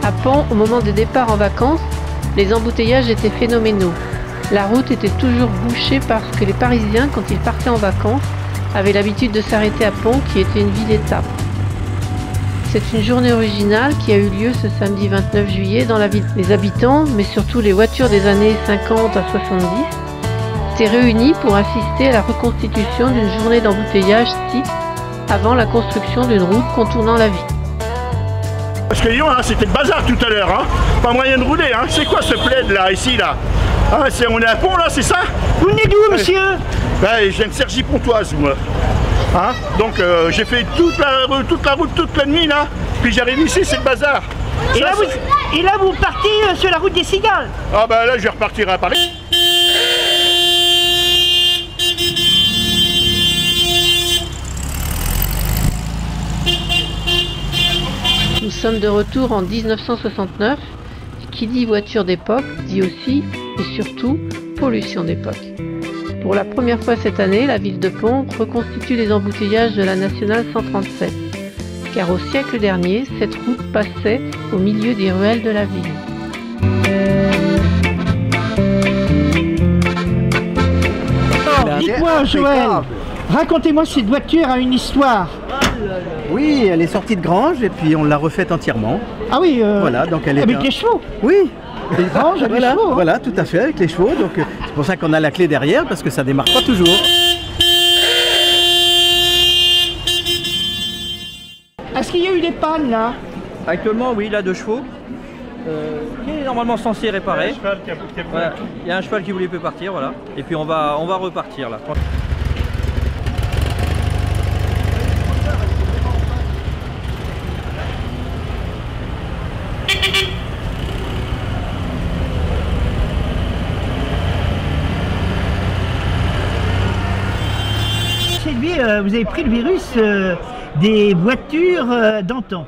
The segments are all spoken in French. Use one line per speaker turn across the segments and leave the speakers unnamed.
À Pont, au moment des départs en vacances, les embouteillages étaient phénoménaux. La route était toujours bouchée parce que les Parisiens, quand ils partaient en vacances, avaient l'habitude de s'arrêter à Pont, qui était une ville-étape. C'est une journée originale qui a eu lieu ce samedi 29 juillet dans la ville. Les habitants, mais surtout les voitures des années 50 à 70, étaient réunis pour assister à la reconstitution d'une journée d'embouteillage type avant la construction d'une route contournant la ville.
Parce que Lyon, hein, c'était le bazar tout à l'heure, hein. Pas moyen de rouler, hein. C'est quoi ce plaid là, ici là? Ah, on est à Pont là, c'est ça?
Vous venez d'où, monsieur?
Ben, je viens de Cergy-Pontoise, moi. Hein, donc j'ai fait toute la route toute la nuit là, puis j'arrive ici, c'est le bazar.
Et là, vous partez sur la route des Cigales?
Ah ben là je vais repartir à Paris.
Nous sommes de retour en 1969. Qui dit voiture d'époque dit aussi et surtout pollution d'époque. Pour la première fois cette année, la ville de Pont reconstitue les embouteillages de la nationale 137, car au siècle dernier, cette route passait au milieu des ruelles de la ville.
Alors, dites-moi, Joël, racontez-moi, cette voiture a une histoire.
Oui, elle est sortie de Grange et puis on l'a refaite entièrement.
Ah oui,
voilà, donc elle est
avec les chevaux.
Oui.
Les Granges avec
Voilà,
les chevaux. Hein.
voilà, tout à fait, avec les chevaux. Donc c'est pour ça qu'on a la clé derrière, parce que ça démarre pas toujours.
Est-ce qu'il y a eu des pannes là?
Actuellement, oui, il a 2 chevaux qui est normalement censé réparer. Voilà. Il y a un cheval qui voulait plus partir, voilà. Et puis on va repartir là.
Vous avez pris le virus des voitures d'antan.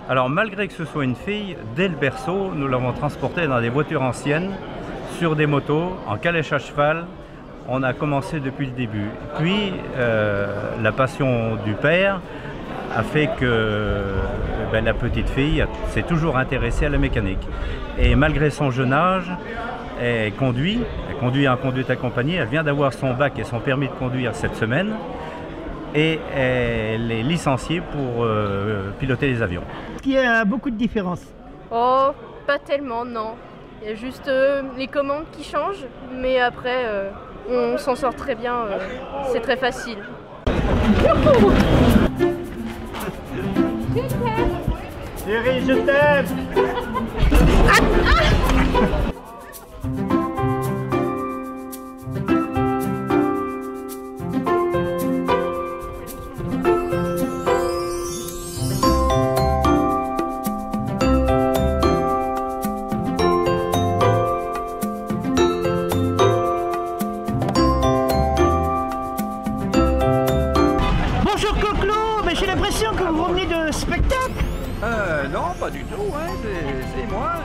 Alors malgré que ce soit une fille, dès le berceau, nous l'avons transportée dans des voitures anciennes, sur des motos, en calèche à cheval. On a commencé depuis le début. Puis la passion du père a fait que la petite fille s'est toujours intéressée à la mécanique. Et malgré son jeune âge, elle conduit en conduite accompagnée. Elle vient d'avoir son bac et son permis de conduire cette semaine. Et elle est licenciée pour piloter les avions.
Il y a beaucoup de différences.
Oh, pas tellement, non. Il y a juste les commandes qui changent, mais après, on s'en sort très bien, c'est très facile.
Chérie, je t'aime.
Bonjour Coclo, mais j'ai l'impression que vous revenez de spectacle.
Non, pas du tout, hein. C'est moi. Hein.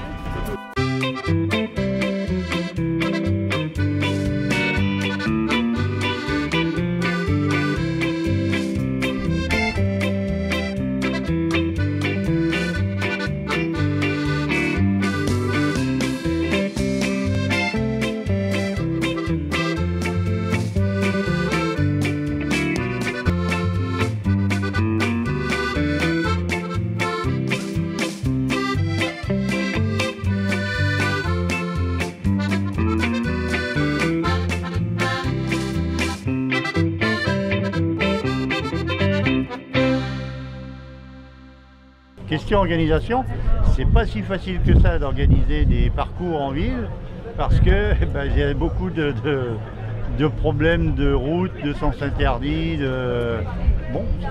Question organisation, c'est pas si facile que ça d'organiser des parcours en ville parce que il y a beaucoup de problèmes de route, de sens interdits,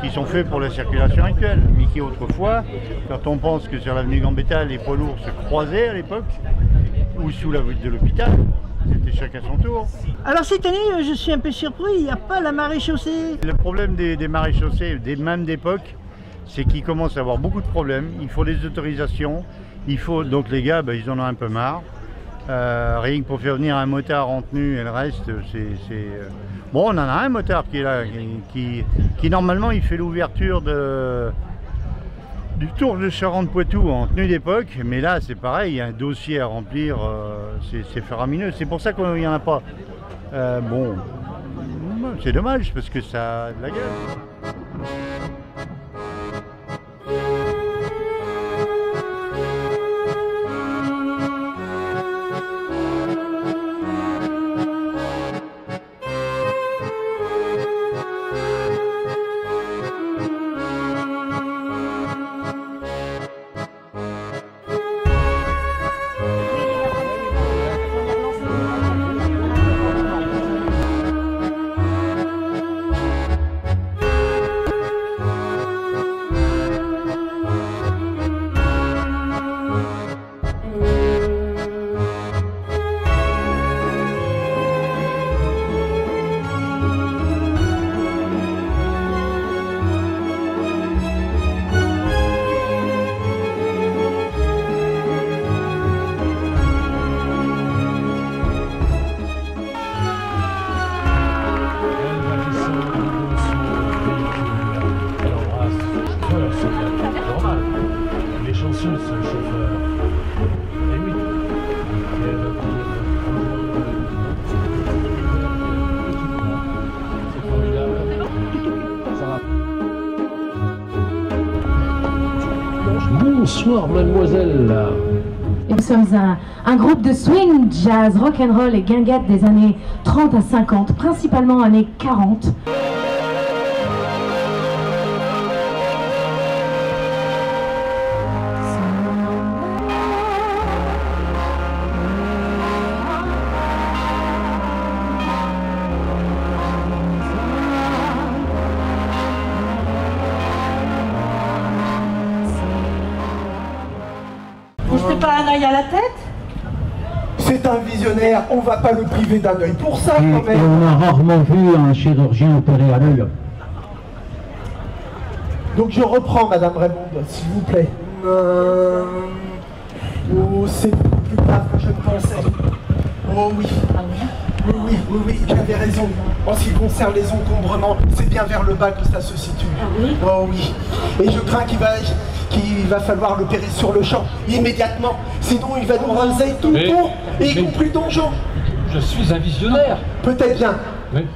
qui sont faits pour la circulation actuelle, mais qui autrefois, quand on pense que sur l'avenue Gambetta, les poids lourds se croisaient à l'époque, ou sous la voûte de l'hôpital, c'était chacun son tour.
Alors cette année, je suis un peu surpris, il n'y a pas la maréchaussée.
Le problème des maréchaussées, même d'époque, c'est qu'ils commencent à avoir beaucoup de problèmes. Il faut des autorisations, donc les gars, ils en ont un peu marre. Rien que pour faire venir un motard en tenue et le reste, Bon, on en a un motard qui est là, qui normalement il fait l'ouverture du Tour de Charente-Poitou en tenue d'époque, mais là c'est pareil, il y a un dossier à remplir, c'est faramineux, c'est pour ça qu'il n'y en a pas. Bon, c'est dommage parce que ça a de la gueule.
Bonsoir mademoiselle.
Nous sommes un groupe de swing, jazz, rock'n'roll et guinguette des années 30 à 50, principalement années 40.
Vous jetez pas un œil à la tête?
C'est un visionnaire, on va pas le priver d'un œil pour ça quand même.
On a rarement vu un chirurgien opérer à l'œil.
Donc je reprends Madame Raymond, s'il vous plaît. Oh, c'est plus grave que je ne pensais. Oh oui. Oui, j'avais raison. En ce qui concerne les encombrements, c'est bien vers le bas que ça se situe. Oh oui. Et je crains qu'il va falloir l'opérer sur le champ, immédiatement. Sinon, il va nous raser tout le tour, y compris le donjon.
Je suis un visionnaire.
Peut-être bien.
Oui.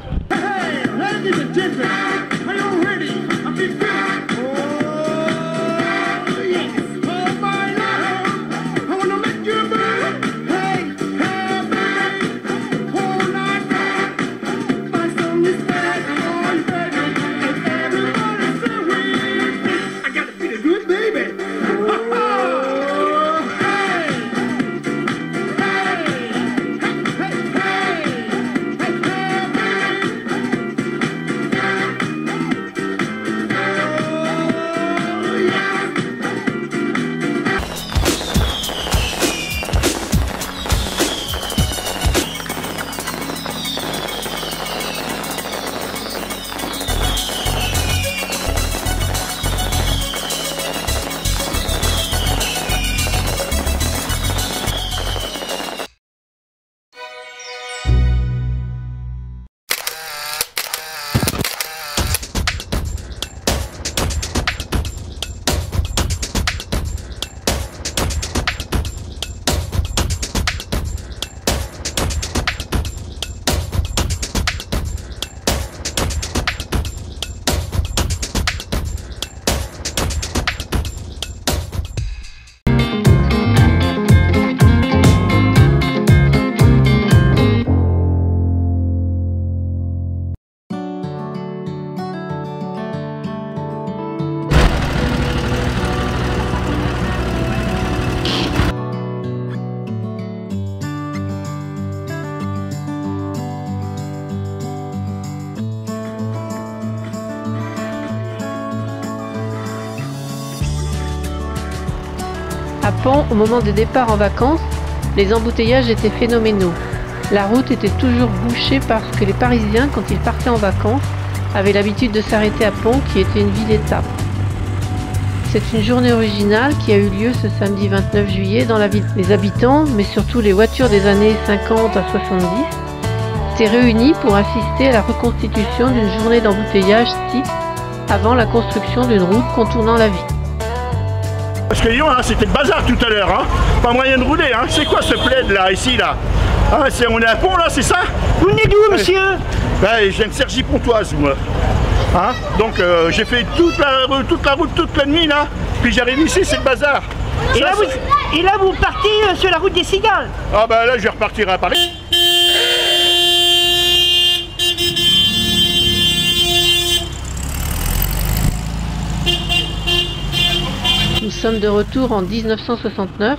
À Pont, au moment des départs en vacances, les embouteillages étaient phénoménaux. La route était toujours bouchée parce que les Parisiens, quand ils partaient en vacances, avaient l'habitude de s'arrêter à Pont, qui était une ville-étape. C'est une journée originale qui a eu lieu ce samedi 29 juillet dans la ville. Les habitants, mais surtout les voitures des années 50 à 70, s'étaient réunis pour assister à la reconstitution d'une journée d'embouteillage type avant la construction d'une route contournant la ville.
Parce que Lyon, hein, c'était le bazar tout à l'heure, hein. Pas moyen de rouler, hein. C'est quoi ce plaid là, ici là, hein, on est à Pont là, c'est ça?
Vous venez d'où, monsieur?
Je viens de Cergy-Pontoise, moi. Hein, donc j'ai fait toute la route toute la nuit là, puis j'arrive ici, c'est le bazar.
Et là, vous partez sur la route des Cigales?
Ah bah là je vais repartir à Paris.
Nous sommes de retour en 1969.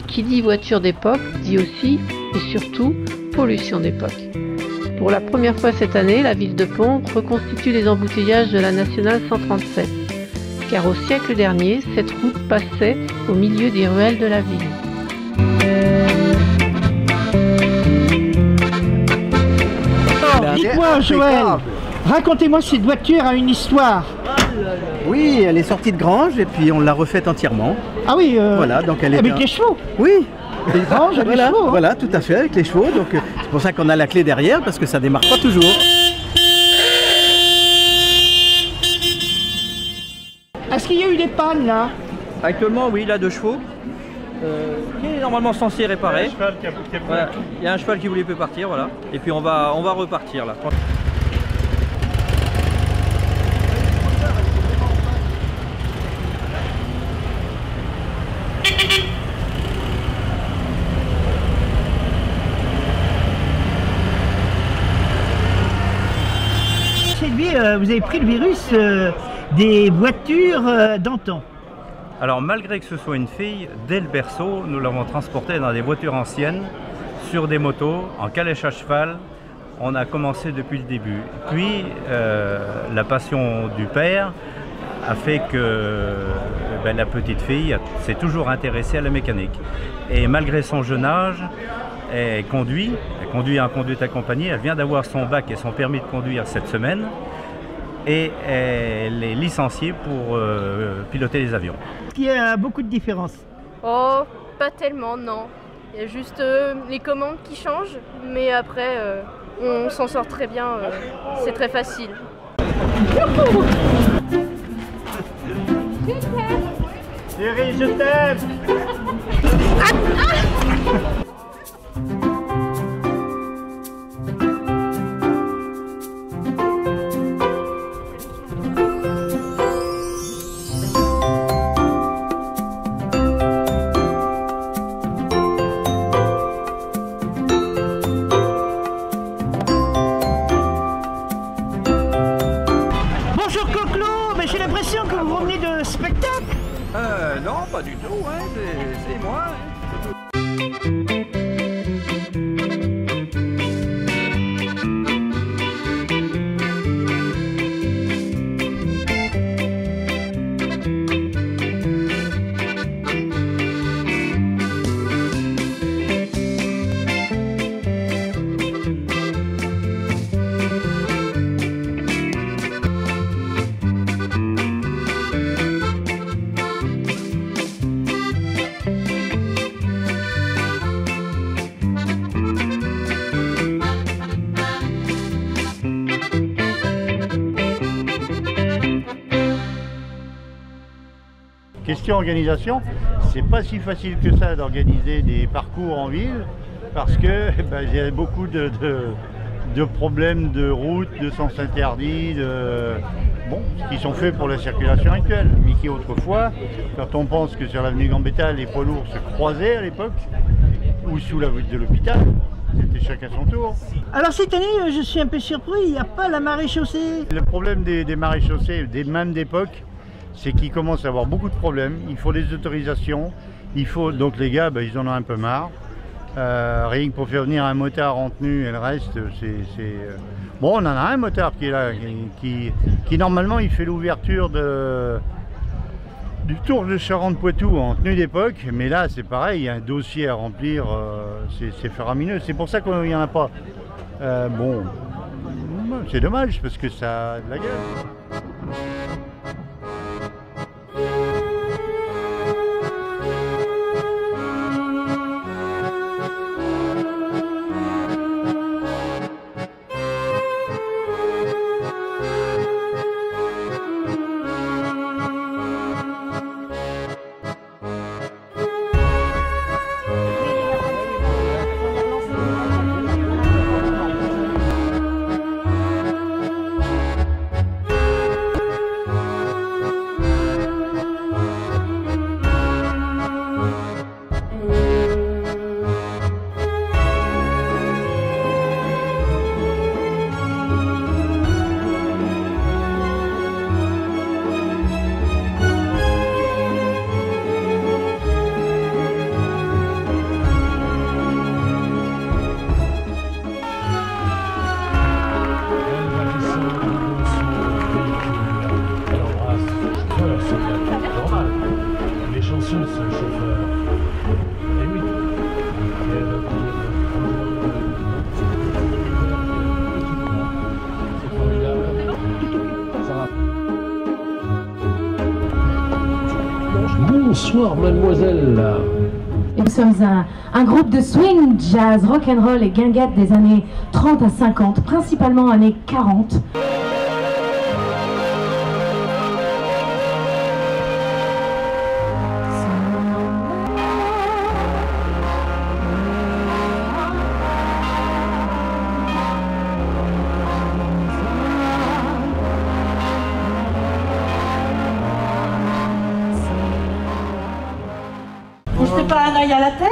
Qui dit voiture d'époque dit aussi et surtout pollution d'époque. Pour la première fois cette année, la ville de Pont reconstitue les embouteillages de la nationale 137. Car au siècle dernier, cette route passait au milieu des ruelles de la ville.
Alors, dites-moi, Joël, racontez-moi cette voiture a une histoire.
Oui, elle est sortie de Granges et puis on l'a refaite entièrement.
Ah oui,
voilà, donc elle est
avec les chevaux.
Oui.
Les Granges avec
voilà,
les chevaux. Hein.
Voilà, tout à fait, avec les chevaux. Donc c'est pour ça qu'on a la clé derrière, parce que ça démarre pas toujours.
Est-ce qu'il y a eu des pannes là?
Actuellement, oui, il a 2 chevaux. Qui est normalement censé réparer. Voilà. Il y a un cheval qui voulait plus partir, voilà. Et puis on va repartir là.
Vous avez pris le virus des voitures d'antan.
Alors malgré que ce soit une fille, dès le berceau, nous l'avons transportée dans des voitures anciennes, sur des motos, en calèche à cheval. On a commencé depuis le début. Puis la passion du père a fait que la petite fille s'est toujours intéressée à la mécanique. Et malgré son jeune âge, elle conduit en conduite accompagnée. Elle vient d'avoir son bac et son permis de conduire cette semaine. Et elle est licenciée pour piloter les avions.
Il y a beaucoup de différences.
Oh, pas tellement, non. Il y a juste les commandes qui changent, mais après, on s'en sort très bien, c'est très facile.
Chérie, je t'aime.
Bonjour Coclo, mais j'ai l'impression que vous revenez de spectacle.
Non, pas du tout, hein. C'est moi.
Question organisation, c'est pas si facile que ça d'organiser des parcours en ville parce que il y a beaucoup de problèmes de route, de sens interdits, qui sont faits pour la circulation actuelle, mais qui autrefois, quand on pense que sur l'avenue Gambetta, les poids lourds se croisaient à l'époque, ou sous la voûte de l'hôpital, c'était chacun son tour.
Alors cette année, je suis un peu surpris, il n'y a pas la maréchaussée.
Le problème des maréchaussées, même d'époque, c'est qu'ils commencent à avoir beaucoup de problèmes. Il faut des autorisations, donc les gars, ils en ont un peu marre. Rien que pour faire venir un motard en tenue et le reste, Bon, on en a un motard qui est là, qui normalement il fait l'ouverture du Tour de Charente-Poitou en tenue d'époque, mais là c'est pareil, il y a un dossier à remplir, c'est faramineux. C'est pour ça qu'il n'y en a pas. C'est dommage parce que ça a de la gueule.
Bonsoir, mademoiselle.
Et nous sommes un groupe de swing, jazz, rock'n'roll et guinguette des années 30 à 50, principalement années 40.
C'est pas un œil à la tête?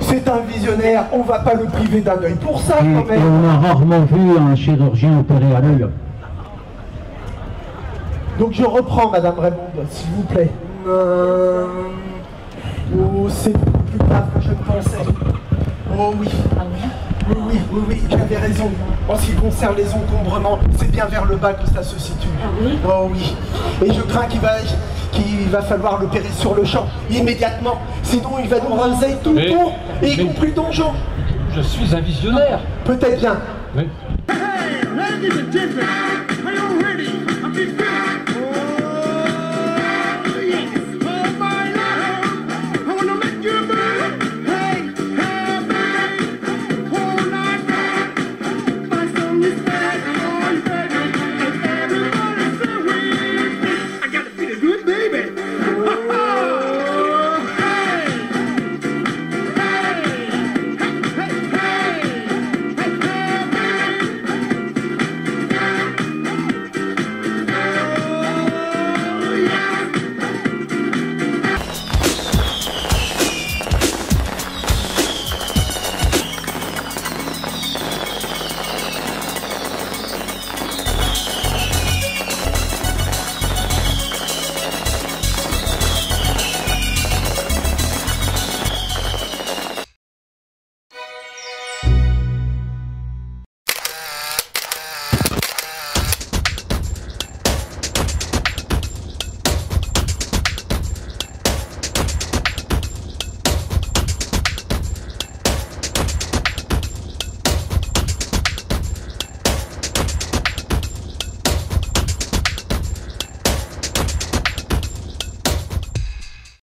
C'est un visionnaire, on va pas le priver d'un œil pour ça quand
Et
même.
on a rarement vu un chirurgien opérer à l'œil.
Donc je reprends, Madame Raymond, s'il vous plaît. Oh, c'est plus grave que je ne pensais. Oh oui. Oui, j'avais raison. En ce qui concerne les encombrements, c'est bien vers le bas que ça se situe. Oh oui. Et je crains qu'il va falloir l'opérer sur le champ, immédiatement. Sinon, il va nous raser tout le tour, y compris le donjon.
Je suis un visionnaire.
Peut-être bien.
Oui.
Hey, ladies and gentlemen.